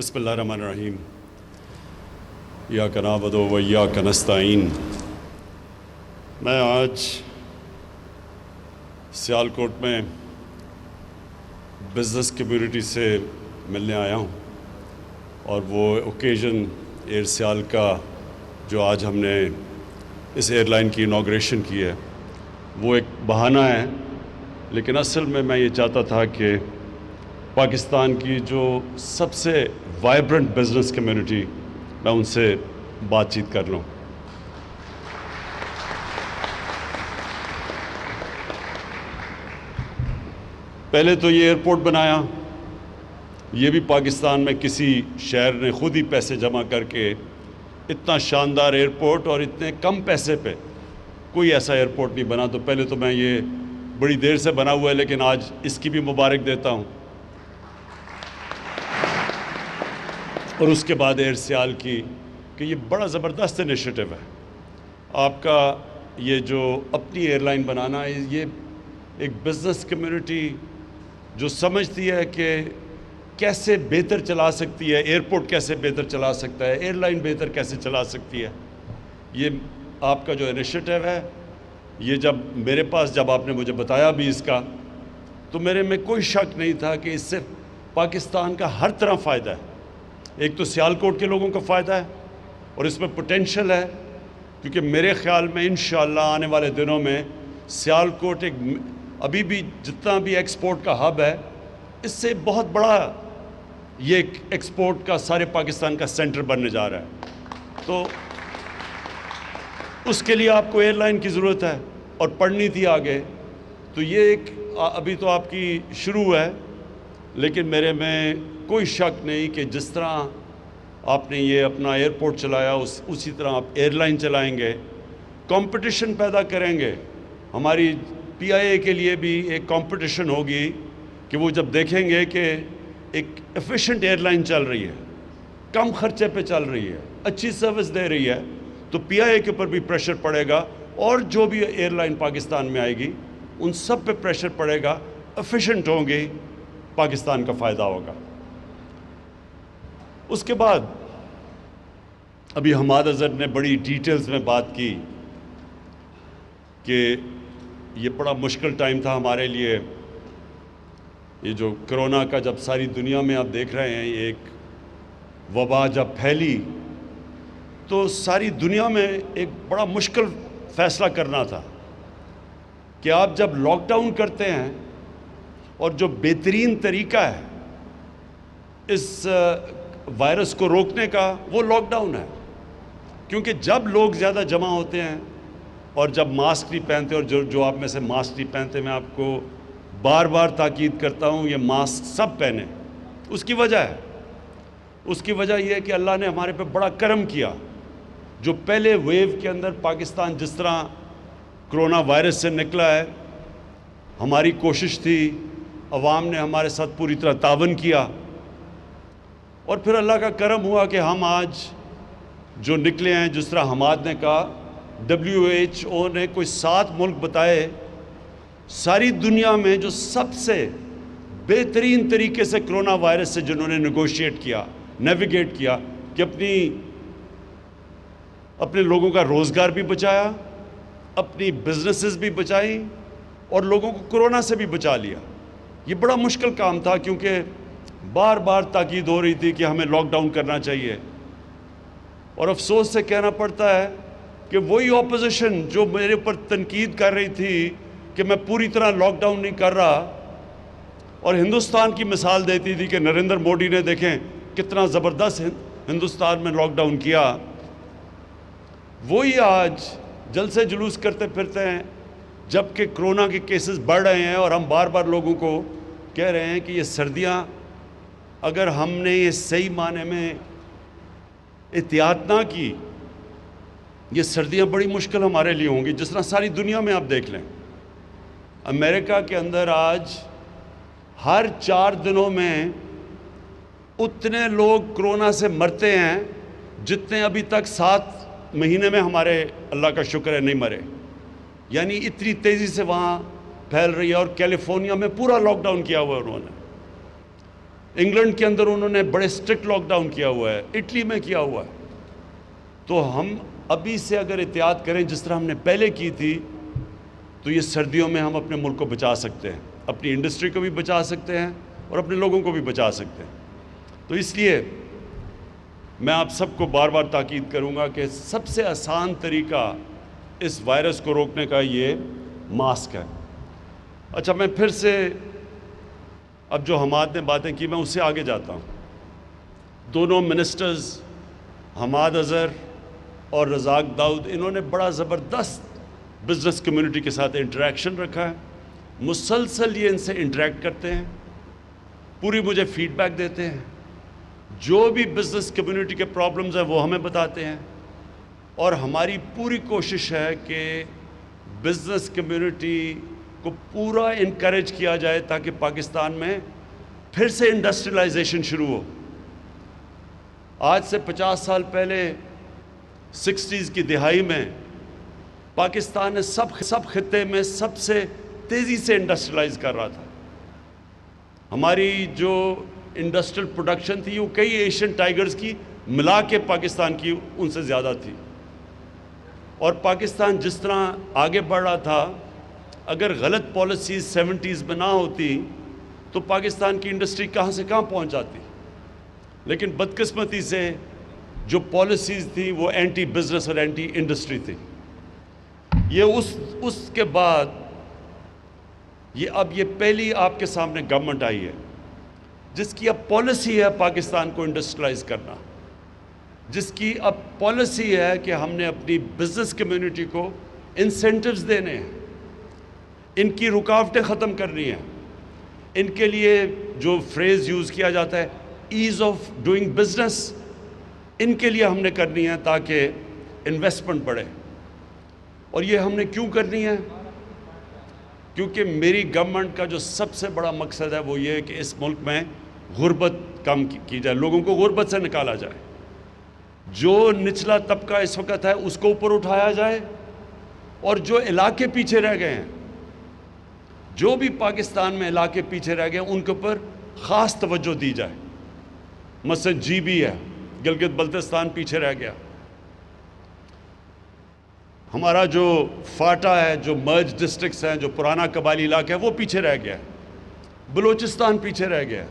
بسم اللہ الرحمن الرحیم ایاک نعبد و ایاک نستعین۔ میں آج سیالکوٹ میں بزنس کمیونٹی سے ملنے آیا ہوں، اور وہ اوکیزن ایئر سیال کا جو آج ہم نے اس ایئر لائن کی انوگریشن کی ہے وہ ایک بہانہ ہے، لیکن اصل میں یہ چاہتا تھا کہ پاکستان کی جو سب سے وائبرنٹ بزنس کمیونٹی میں ان سے بات چیت کر لوں۔ پہلے تو یہ ایئرپورٹ بنایا، یہ بھی پاکستان میں کسی شہر نے خود ہی پیسے جمع کر کے اتنا شاندار ایئرپورٹ اور اتنے کم پیسے پہ کوئی ایسا ایئرپورٹ نہیں بنا۔ تو پہلے تو میں یہ بڑی دیر سے بنا ہوا ہے، لیکن آج اس کی بھی مبارک دیتا ہوں، اور اس کے بعد ایئر سیال کی کہ یہ بڑا زبردست انیشیٹو ہے آپ کا، یہ جو اپنی ایئر لائن بنانا ہے۔ یہ ایک بزنس کمیونٹی جو سمجھتی ہے کہ کیسے بہتر چلا سکتی ہے، ایئرپورٹ کیسے بہتر چلا سکتا ہے، ایئر لائن بہتر کیسے چلا سکتی ہے، یہ آپ کا جو انیشیٹو ہے، یہ جب آپ نے مجھے بتایا بھی اس کا، تو میرے میں کوئی شک نہیں تھا کہ اس سے پاکستان کا ہر طرح فائدہ ہے۔ ایک تو سیالکوٹ کے لوگوں کا فائدہ ہے، اور اس میں پوٹینشل ہے، کیونکہ میرے خیال میں انشاءاللہ آنے والے دنوں میں سیالکوٹ ابھی بھی جتنا بھی ایکسپورٹ کا ہب ہے، اس سے بہت بڑا یہ ایک ایکسپورٹ کا سارے پاکستان کا سینٹر بننے جا رہا ہے۔ تو اس کے لیے آپ کو ایئر لائن کی ضرورت ہے اور پڑھنی تھی آگے، تو یہ ایک ابھی تو آپ کی شروع ہے، لیکن میرے میں کوئی شک نہیں کہ جس طرح آپ نے یہ اپنا ایئرپورٹ چلایا اسی طرح آپ ایئر لائن چلائیں گے، کمپٹیشن پیدا کریں گے۔ ہماری پی آئی اے کے لیے بھی ایک کمپٹیشن ہوگی کہ وہ جب دیکھیں گے کہ ایک ایفیشنٹ ایئر لائن چل رہی ہے، کم خرچے پہ چل رہی ہے، اچھی سروس دے رہی ہے، تو پی آئی اے کے اوپر بھی پریشر پڑے گا، اور جو بھی ایئر لائن پاکستان میں آئے گی ان سب پہ پریشر پڑے گا، ایفیشنٹ ہوں گی، پاکستان کا فائدہ ہوگا۔ اس کے بعد ابھی حماد اظہر نے بڑی ڈیٹیلز میں بات کی کہ یہ بڑا مشکل ٹائم تھا ہمارے لیے، یہ جو کرونا کا جب ساری دنیا میں آپ دیکھ رہے ہیں، یہ ایک وبا جب پھیلی تو ساری دنیا میں ایک بڑا مشکل فیصلہ کرنا تھا کہ آپ جب لاک ڈاؤن کرتے ہیں، اور جو بہترین طریقہ ہے اس وائرس کو روکنے کا وہ لاک ڈاؤن ہے، کیونکہ جب لوگ زیادہ جمع ہوتے ہیں اور جب ماسک نہیں پہنتے، اور جو آپ میں سے ماسک نہیں پہنتے، میں آپ کو بار بار تاکید کرتا ہوں یہ ماسک سب پہنیں۔ اس کی وجہ یہ ہے کہ اللہ نے ہمارے پہ بڑا کرم کیا۔ جو پہلے ویو کے اندر پاکستان جس طرح کرونا وائرس سے نکلا ہے، ہماری کوشش تھی، عوام نے ہمارے ساتھ پوری طرح تعاون کیا، اور پھر اللہ کا کرم ہوا کہ ہم آج جو نکلے ہیں، جس طرح حماد نے کہا، WHO نے کوئی 7 ملک بتائے ساری دنیا میں جو سب سے بہترین طریقے سے کرونا وائرس سے جنہوں نے نیگوشیٹ کیا، نیویگیٹ کیا، کہ اپنے لوگوں کا روزگار بھی بچایا، اپنی بزنسز بھی بچائیں، اور لوگوں کو کرونا سے بھی بچا لیا۔ یہ بڑا مشکل کام تھا، کیونکہ بار بار تاکید ہو رہی تھی کہ ہمیں لاک ڈاؤن کرنا چاہیے، اور افسوس سے کہنا پڑتا ہے کہ وہی اپوزیشن جو میرے اوپر تنقید کر رہی تھی کہ میں پوری طرح لاک ڈاؤن نہیں کر رہا، اور ہندوستان کی مثال دیتی تھی کہ نریندر مودی نے دیکھیں کتنا زبردست ہندوستان میں لاک ڈاؤن کیا، وہی آج جلسے جلوس کرتے پھرتے ہیں جبکہ کرونا کے کیسز بڑھ رہے ہیں، اور ہم بار بار لوگوں کو کہہ رہے ہیں کہ یہ سردیاں اگر ہم نے یہ صحیح معنی میں احتیاط نہ کی، یہ سردیاں بڑی مشکل ہمارے لیے ہوں گی، جس طرح ساری دنیا میں آپ دیکھ لیں۔ امریکہ کے اندر آج ہر 4 دنوں میں اتنے لوگ کرونا سے مرتے ہیں جتنے ابھی تک 7 مہینے میں ہمارے اللہ کا شکر ہے نہیں مرے، یعنی اتنی تیزی سے وہاں پھیل رہی ہے، اور کیلیفورنیا میں پورا لاک ڈاؤن کیا ہوا ہے انہوں نے۔ انگلینڈ کے اندر انہوں نے بڑے اسٹرکٹ لاک ڈاؤن کیا ہوا ہے، اٹلی میں کیا ہوا ہے. تو ہم ابھی سے اگر احتیاط کریں جس طرح ہم نے پہلے کی تھی تو یہ سردیوں میں ہم اپنے ملک کو بچا سکتے ہیں، اپنی انڈسٹری کو بھی بچا سکتے ہیں اور اپنے لوگوں کو بھی بچا سکتے ہیں. تو اس لیے میں آپ سب کو بار بار تاکید کروں گا کہ سب سے آسان طریقہ اس وائرس کو روکنے کا یہ ماسک ہے. اچھا، میں پھر سے اب جو حماد نے باتیں کی میں اس سے آگے جاتا ہوں. دونوں منسٹرز حماد اظہر اور رزاق داؤد، انہوں نے بڑا زبردست بزنس کمیونٹی کے ساتھ انٹریکشن رکھا ہے. مسلسل یہ ان سے انٹریکٹ کرتے ہیں، پوری مجھے فیڈ بیک دیتے ہیں، جو بھی بزنس کمیونٹی کے پرابلمز ہیں وہ ہمیں بتاتے ہیں. اور ہماری پوری کوشش ہے کہ بزنس کمیونٹی کو پورا انکریج کیا جائے تاکہ پاکستان میں پھر سے انڈسٹریلائزیشن شروع ہو. آج سے 50 سال پہلے 60s کی دہائی میں پاکستان نے سب خطے میں سب سے تیزی سے انڈسٹریلائز کر رہا تھا. ہماری جو انڈسٹریل پروڈکشن تھی وہ کئی ایشین ٹائیگرز کی ملا کے پاکستان کی ان سے زیادہ تھی. اور پاکستان جس طرح آگے بڑھ رہا تھا، اگر غلط پالیسیز 70s میں نہ ہوتی تو پاکستان کی انڈسٹری کہاں سے کہاں پہنچ جاتی. لیکن بدقسمتی سے جو پالیسیز تھی وہ اینٹی بزنس اور اینٹی انڈسٹری تھی. یہ اس کے بعد اب یہ پہلی آپ کے سامنے گورنمنٹ آئی ہے جس کی اب پالیسی ہے پاکستان کو انڈسٹریلائز کرنا، جس کی اب پالیسی ہے کہ ہم نے اپنی بزنس کمیونٹی کو انسینٹیوز دینے ہیں، ان کی رکاوٹیں ختم کرنی ہیں. ان کے لیے جو فریز یوز کیا جاتا ہے ایز آف ڈوئنگ بزنس، ان کے لیے ہم نے کرنی ہے تاکہ انویسٹمنٹ بڑھے. اور یہ ہم نے کیوں کرنی ہے؟ کیونکہ میری گورنمنٹ کا جو سب سے بڑا مقصد ہے وہ یہ ہے کہ اس ملک میں غربت کم کی جائے، لوگوں کو غربت سے نکالا جائے. جو نچلا طبقہ اس وقت ہے اس کو اوپر اٹھایا جائے، اور جو علاقے پیچھے رہ گئے ہیں، جو بھی پاکستان میں علاقے پیچھے رہ گئے ان کے اوپر خاص توجہ دی جائے. مثلا جی بی ہے، گلگت بلتستان پیچھے رہ گیا. ہمارا جو فاٹا ہے، جو مرج ڈسٹرکٹس ہیں، جو پرانا قبائلی علاقہ ہے وہ پیچھے رہ گیا. بلوچستان پیچھے رہ گیا.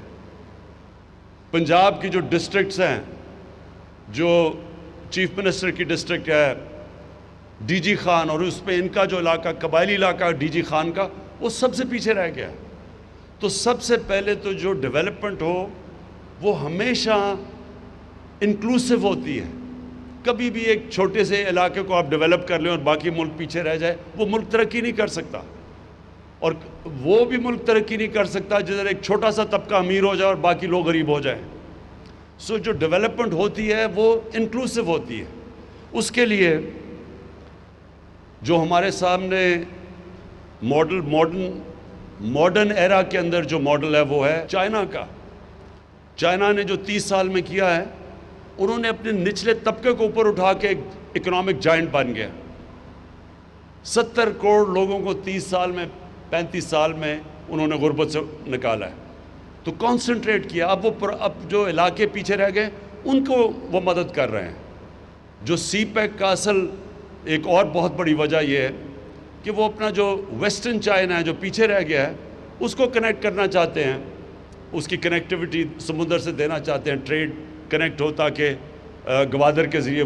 پنجاب کی جو ڈسٹرکٹس ہیں، جو چیف منسٹر کی ڈسٹرکٹ ہے ڈی جی خان، اور اس پہ ان کا جو علاقہ قبائلی علاقہ ڈی جی خان کا، وہ سب سے پیچھے رہ گیا. تو سب سے پہلے تو جو ڈیولپمنٹ ہو وہ ہمیشہ انکلوسیو ہوتی ہے. کبھی بھی ایک چھوٹے سے علاقے کو آپ ڈیولپ کر لیں اور باقی ملک پیچھے رہ جائے، وہ ملک ترقی نہیں کر سکتا. اور وہ بھی ملک ترقی نہیں کر سکتا جدھر ایک چھوٹا سا طبقہ امیر ہو جائے اور باقی لوگ غریب ہو جائیں. سو جو ڈیولپمنٹ ہوتی ہے وہ انکلوسیو ہوتی ہے. اس کے لیے جو ہمارے سامنے ماڈرن ایرا کے اندر جو ماڈل ہے وہ ہے چائنا کا. چائنا نے جو 30 سال میں کیا ہے، انہوں نے اپنے نچلے طبقے کو اوپر اٹھا کے ایک اکنامک جائنٹ بن گیا. 70 کروڑ لوگوں کو 30 سال میں 35 سال میں انہوں نے غربت سے نکالا ہے. تو کانسنٹریٹ کیا. اب جو علاقے پیچھے رہ گئے ان کو وہ مدد کر رہے ہیں. جو سی پیک کا اصل ایک اور بہت بڑی وجہ یہ ہے کہ وہ اپنا جو ویسٹرن چائنا ہے جو پیچھے رہ گیا ہے اس کو کنیکٹ کرنا چاہتے ہیں، اس کی کنیکٹیوٹی سمندر سے دینا چاہتے ہیں، ٹریڈ کنیکٹ ہو تاکہ گوادر کے ذریعے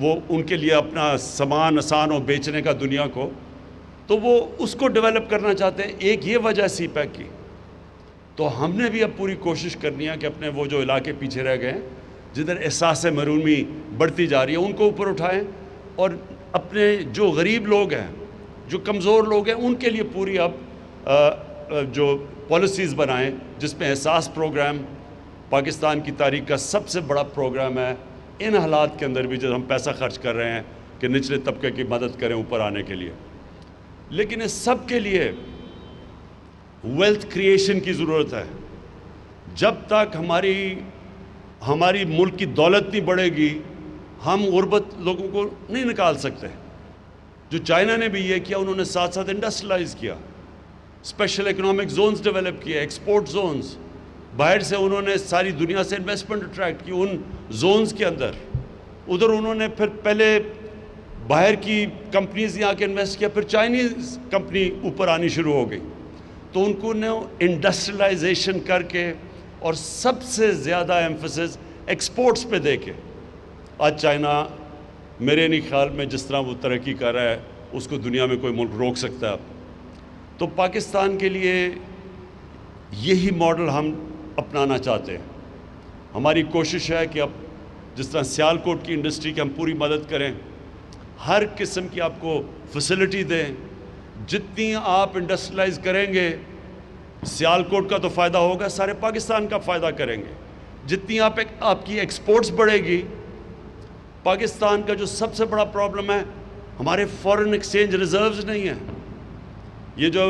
وہ ان کے لیے اپنا سامان آسان ہو بیچنے کا دنیا کو. تو وہ اس کو ڈیولپ کرنا چاہتے ہیں. ایک یہ وجہ سی پیک کی. تو ہم نے بھی اب پوری کوشش کرنی ہے کہ اپنے وہ جو علاقے پیچھے رہ گئے ہیں، جدھر احساس محرومی بڑھتی جا رہی ہے، ان کو اوپر اٹھائیں، اور اپنے جو غریب لوگ ہیں، جو کمزور لوگ ہیں، ان کے لیے پوری اب جو پالیسیز بنائیں، جس میں احساس پروگرام پاکستان کی تاریخ کا سب سے بڑا پروگرام ہے. ان حالات کے اندر بھی جب ہم پیسہ خرچ کر رہے ہیں کہ نچلے طبقے کی مدد کریں اوپر آنے کے لیے. لیکن اس سب کے لیے ویلتھ کریشن کی ضرورت ہے. جب تک ہماری ملک کی دولت نہیں بڑھے گی، ہم غربت لوگوں کو نہیں نکال سکتے. جو چائنا نے بھی یہ کیا، انہوں نے ساتھ ساتھ انڈسٹریلائز کیا. اسپیشل اکنامک زونز ڈیولپ کیے, ایکسپورٹ زونز. باہر سے انہوں نے ساری دنیا سے انویسٹمنٹ اٹریکٹ کی ان زونز کے اندر. ادھر انہوں نے پھر پہلے باہر کی کمپنیز یہاں کے انویسٹ کیا, پھر چائنیز کمپنی اوپر آنی شروع ہو گئی. تو ان کو نے انڈسٹریلائزیشن کر کے اور سب سے زیادہ ایمفسس ایکسپورٹس پہ دے کے آج چائنا میرے نہیں خیال میں جس طرح وہ ترقی کر رہا ہے اس کو دنیا میں کوئی ملک روک سکتا ہے اب. تو پاکستان کے لیے یہی ماڈل ہم اپنانا چاہتے ہیں. ہماری کوشش ہے کہ اب جس طرح سیالکوٹ کی انڈسٹری کی ہم پوری مدد کریں, ہر قسم کی آپ کو فیسلٹی دیں. جتنی آپ انڈسٹریلائز کریں گے سیالکوٹ کا تو فائدہ ہوگا, سارے پاکستان کا فائدہ کریں گے. جتنی آپ کی ایکسپورٹس بڑھے گی, پاکستان کا جو سب سے بڑا پرابلم ہے ہمارے فورن ایکسچینج ریزروز نہیں ہیں. یہ جو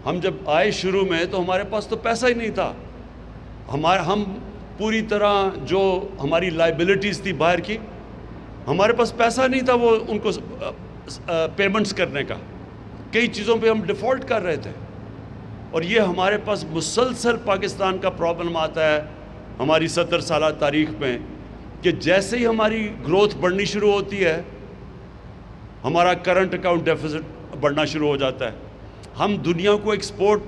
ہم جب آئے شروع میں تو ہمارے پاس تو پیسہ ہی نہیں تھا. ہم پوری طرح جو ہماری لائبلٹیز تھی باہر کی, ہمارے پاس پیسہ نہیں تھا وہ ان کو پیمنٹس کرنے کا. کئی چیزوں پہ ہم ڈیفالٹ کر رہے تھے. اور یہ ہمارے پاس مسلسل پاکستان کا پرابلم آتا ہے ہماری 70 سالہ تاریخ میں کہ جیسے ہی ہماری گروتھ بڑھنی شروع ہوتی ہے ہمارا کرنٹ اکاؤنٹ ڈیفیسٹ بڑھنا شروع ہو جاتا ہے. ہم دنیا کو ایکسپورٹ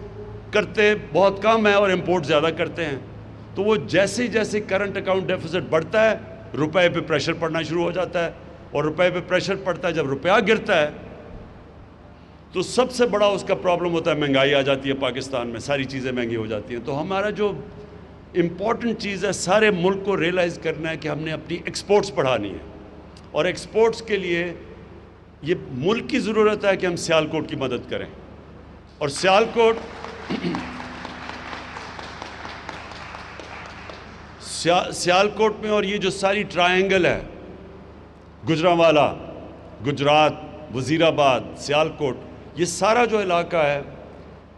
کرتے بہت کم ہے اور امپورٹ زیادہ کرتے ہیں. تو وہ جیسے ہی جیسے کرنٹ اکاؤنٹ ڈیفیسٹ بڑھتا ہے روپے پہ پریشر پڑنا شروع ہو جاتا ہے. اور روپے پہ پریشر پڑتا ہے, جب روپیہ گرتا ہے تو سب سے بڑا اس کا پرابلم ہوتا ہے مہنگائی آ جاتی ہے پاکستان میں, ساری چیزیں مہنگی ہو جاتی ہیں. تو ہمارا جو امپورٹنٹ چیز ہے سارے ملک کو ریئلائز کرنا ہے کہ ہم نے اپنی ایکسپورٹس بڑھانی ہے. اور ایکسپورٹس کے لیے یہ ملک کی ضرورت ہے کہ ہم سیالکوٹ کی مدد کریں. اور سیالکوٹ میں اور یہ جو ساری ٹرائنگل ہے, گجرانوالہ, گجرات, وزیر آباد, سیالکوٹ, یہ سارا جو علاقہ ہے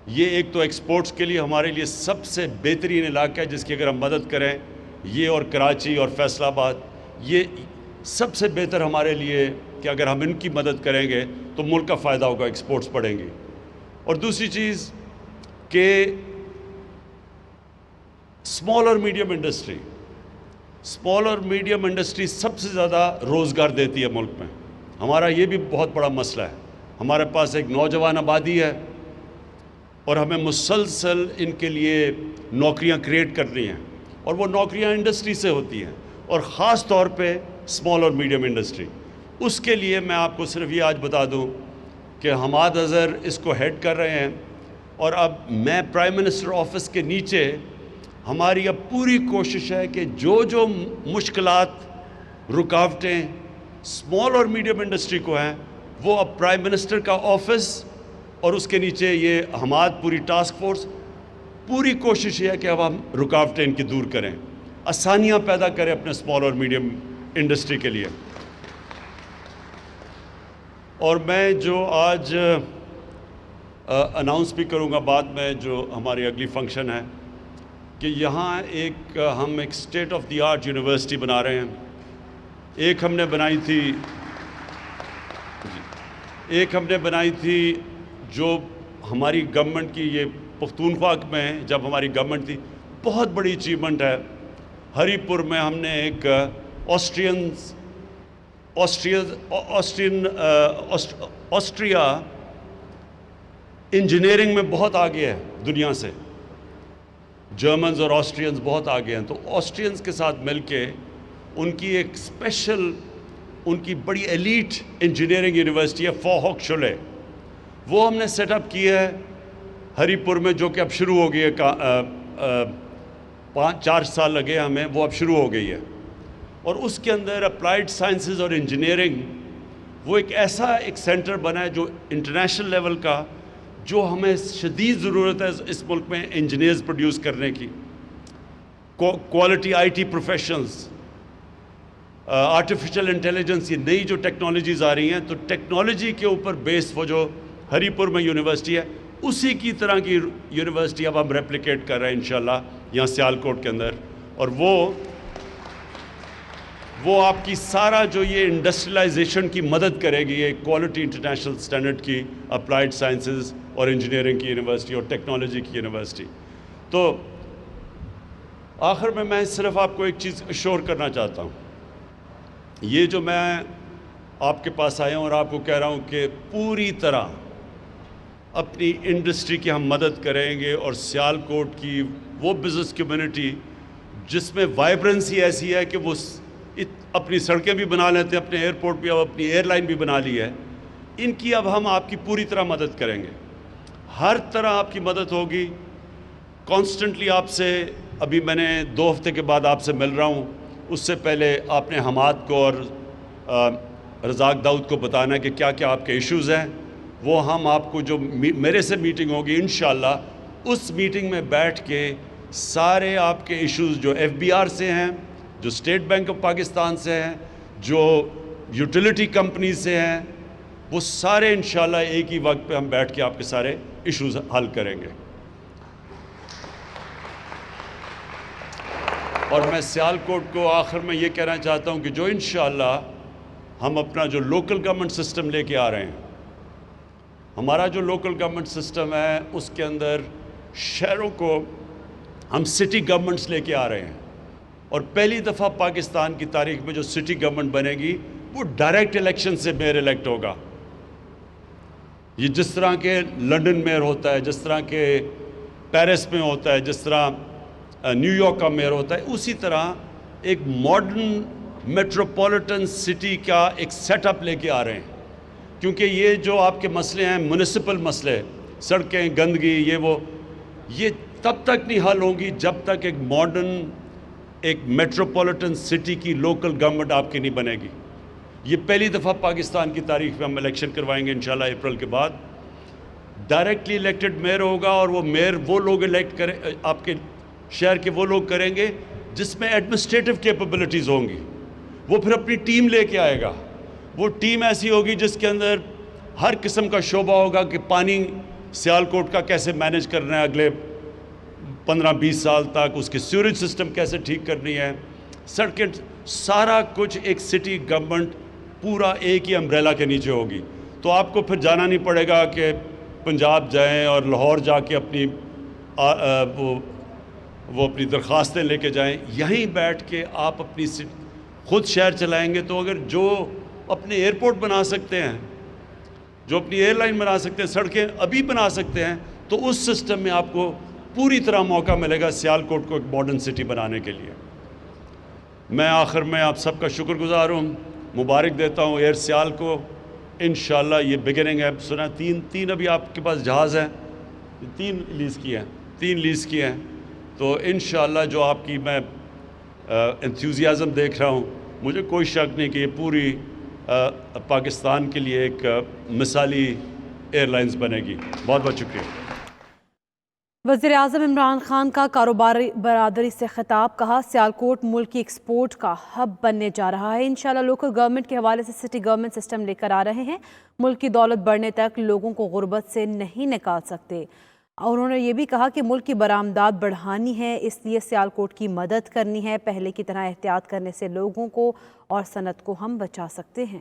یہ ایک تو ایکسپورٹس کے لیے ہمارے لیے سب سے بہترین علاقہ ہے جس کی اگر ہم مدد کریں, یہ اور کراچی اور فیصل آباد, یہ سب سے بہتر ہمارے لیے کہ اگر ہم ان کی مدد کریں گے تو ملک کا فائدہ ہوگا, ایکسپورٹس بڑھیں گی. اور دوسری چیز کہ اسمال اور میڈیم انڈسٹری سب سے زیادہ روزگار دیتی ہے ملک میں. ہمارا یہ بھی بہت بڑا مسئلہ ہے. ہمارے پاس ایک نوجوان آبادی ہے اور ہمیں مسلسل ان کے لیے نوکریاں کریٹ کرنی ہیں, اور وہ نوکریاں انڈسٹری سے ہوتی ہیں, اور خاص طور پہ اسمال اور میڈیم انڈسٹری. اس کے لیے میں آپ کو صرف یہ آج بتا دوں کہ حماد اظہر اس کو ہیڈ کر رہے ہیں, اور اب میں پرائم منسٹر آفس کے نیچے ہماری اب پوری کوشش ہے کہ جو مشکلات, رکاوٹیں اسمال اور میڈیم انڈسٹری کو ہیں وہ اب پرائم منسٹر کا آفس اور اس کے نیچے یہ حماد پوری ٹاسک فورس, پوری کوشش یہ ہے کہ اب ہم رکاوٹیں ان کی دور کریں, آسانیاں پیدا کریں اپنے اسمال اور میڈیم انڈسٹری کے لیے. اور میں جو آج اناؤنس بھی کروں گا بعد میں جو ہماری اگلی فنکشن ہے کہ یہاں ہم ایک state of the art university بنا رہے ہیں. ایک ہم نے بنائی تھی جو ہماری گورنمنٹ کی, یہ پختونخوا میں جب ہماری گورنمنٹ تھی, بہت بڑی اچیومنٹ ہے. ہری پور میں ہم نے ایک آسٹریا انجینئرنگ میں بہت آگے ہے دنیا سے, جرمنز اور آسٹرینز بہت آگے ہیں. تو آسٹرینز کے ساتھ مل کے ان کی ایک اسپیشل, ان کی بڑی ایلیٹ انجینئرنگ یونیورسٹی ہے فوہوک شولے, وہ ہم نے سیٹ اپ کی ہے ہری پور میں, جو کہ اب شروع ہو گئی ہے. 4 سال لگے ہمیں, وہ اب شروع ہو گئی ہے. اور اس کے اندر اپلائیڈ سائنسز اور انجینئرنگ وہ ایک ایسا ایک سینٹر بنا ہے جو انٹرنیشنل لیول کا, جو ہمیں شدید ضرورت ہے اس ملک میں انجینئرز پروڈیوس کرنے کی. Quality I T professionals, artificial intelligence, یہ نئی جو ٹیکنالوجیز آ رہی ہیں, تو ٹیکنالوجی کے اوپر بیس وہ جو ہری پور میں یونیورسٹی ہے اسی کی طرح کی یونیورسٹی اب ہم ریپلیکیٹ کر رہے ہیں انشاءاللہ یہاں سیالکوٹ کے اندر. اور وہ آپ کی سارا جو یہ انڈسٹریلائزیشن کی مدد کرے گی, یہ کوالٹی انٹرنیشنل سٹینڈرڈ کی اپلائیڈ سائنسز اور انجینئرنگ کی یونیورسٹی اور ٹیکنالوجی کی یونیورسٹی. تو آخر میں صرف آپ کو ایک چیز اشور کرنا چاہتا ہوں. یہ جو میں آپ کے پاس آیا ہوں اور آپ کو کہہ رہا ہوں کہ پوری طرح اپنی انڈسٹری کی ہم مدد کریں گے، اور سیالکوٹ کی وہ بزنس کمیونٹی جس میں وائبرنسی ایسی ہے کہ وہ اپنی سڑکیں بھی بنا لیتے ہیں، اپنے ایئرپورٹ بھی، اب اپنی ایئر لائن بھی بنا لی ہے، ان کی اب ہم آپ کی پوری طرح مدد کریں گے. ہر طرح آپ کی مدد ہوگی. کانسٹنٹلی آپ سے، ابھی میں نے 2 ہفتے کے بعد آپ سے مل رہا ہوں، اس سے پہلے آپ نے حماد کو اور رزاق داؤد کو بتانا ہے کہ کیا کیا آپ کے ایشوز ہیں. وہ ہم آپ کو جو میرے سے میٹنگ ہوگی انشاءاللہ، اس میٹنگ میں بیٹھ کے سارے آپ کے ایشوز جو FBR سے ہیں، جو اسٹیٹ بینک آف پاکستان سے ہیں، جو یوٹیلیٹی کمپنی سے ہیں، وہ سارے انشاءاللہ ایک ہی وقت پہ ہم بیٹھ کے آپ کے سارے ایشوز حل کریں گے. اور میں سیالکوٹ کو آخر میں یہ کہنا چاہتا ہوں کہ جو انشاءاللہ ہم اپنا جو لوکل گورنمنٹ سسٹم لے کے آ رہے ہیں، ہمارا جو لوکل گورنمنٹ سسٹم ہے اس کے اندر شہروں کو ہم سٹی گورنمنٹس لے کے آ رہے ہیں. اور پہلی دفعہ پاکستان کی تاریخ میں جو سٹی گورنمنٹ بنے گی وہ ڈائریکٹ الیکشن سے میئر الیکٹ ہوگا. یہ جس طرح کے لنڈن میئر ہوتا ہے، جس طرح کے پیرس میں ہوتا ہے، جس طرح نیو یارک کا میئر ہوتا ہے، اسی طرح ایک ماڈرن میٹروپولیٹن سٹی کا ایک سیٹ اپ لے کے آ رہے ہیں. کیونکہ یہ جو آپ کے مسئلے ہیں، میونسپل مسئلے، سڑکیں، گندگی، یہ تب تک نہیں حل ہوں گی جب تک ایک ماڈرن، ایک میٹروپولیٹن سٹی کی لوکل گورنمنٹ آپ کی نہیں بنے گی. یہ پہلی دفعہ پاکستان کی تاریخ میں ہم الیکشن کروائیں گے انشاءاللہ اپریل کے بعد. ڈائریکٹلی الیکٹڈ میئر ہوگا، اور وہ میئر وہ لوگ الیکٹ کریں، آپ کے شہر کے وہ لوگ کریں گے جس میں ایڈمنسٹریٹو کیپبلٹیز ہوں گی. وہ پھر اپنی ٹیم لے کے آئے گا. وہ ٹیم ایسی ہوگی جس کے اندر ہر قسم کا شعبہ ہوگا کہ پانی سیالکوٹ کا کیسے مینیج کرنا ہے اگلے 15-20 سال تک، اس کی سیوریج سسٹم کیسے ٹھیک کرنی ہے، سڑکیں، سارا کچھ ایک سٹی گورنمنٹ پورا ایک ہی امبریلا کے نیچے ہوگی. تو آپ کو پھر جانا نہیں پڑے گا کہ پنجاب جائیں اور لاہور جا کے اپنی وہ اپنی درخواستیں لے کے جائیں. یہیں بیٹھ کے آپ اپنی خود شہر چلائیں گے. تو اگر جو اپنے ایئرپورٹ بنا سکتے ہیں، جو اپنی ایئر لائن بنا سکتے ہیں، سڑکیں ابھی بنا سکتے ہیں، تو اس سسٹم میں آپ کو پوری طرح موقع ملے گا سیالکوٹ کو ایک ماڈرن سٹی بنانے کے لیے. میں آخر میں آپ سب کا شکر گزار ہوں، مبارک دیتا ہوں ایئر سیال کو. انشاءاللہ یہ بگننگ ہے. سنا تین ابھی آپ کے پاس جہاز ہیں، 3 لیز کی ہیں. تو انشاءاللہ جو آپ کی میں انتھیوزیازم دیکھ رہا ہوں، مجھے کوئی شک نہیں کہ یہ پوری پاکستان کے لیے ایک مثالی ایئر لائنز بنے گی. بہت بہت شکریہ. وزیر اعظم عمران خان کا کاروباری برادری سے خطاب. کہا سیالکوٹ ملک کی ایکسپورٹ کا ہب بننے جا رہا ہے. انشاءاللہ لوکل گورنمنٹ کے حوالے سے سٹی گورنمنٹ سسٹم لے کر آ رہے ہیں. ملک کی دولت بڑھنے تک لوگوں کو غربت سے نہیں نکال سکتے. اور انہوں نے یہ بھی کہا کہ ملک کی برآمدات بڑھانی ہے، اس لیے سیالکوٹ کی مدد کرنی ہے. پہلے کی طرح احتیاط کرنے سے لوگوں کو اور صنعت کو ہم بچا سکتے ہیں.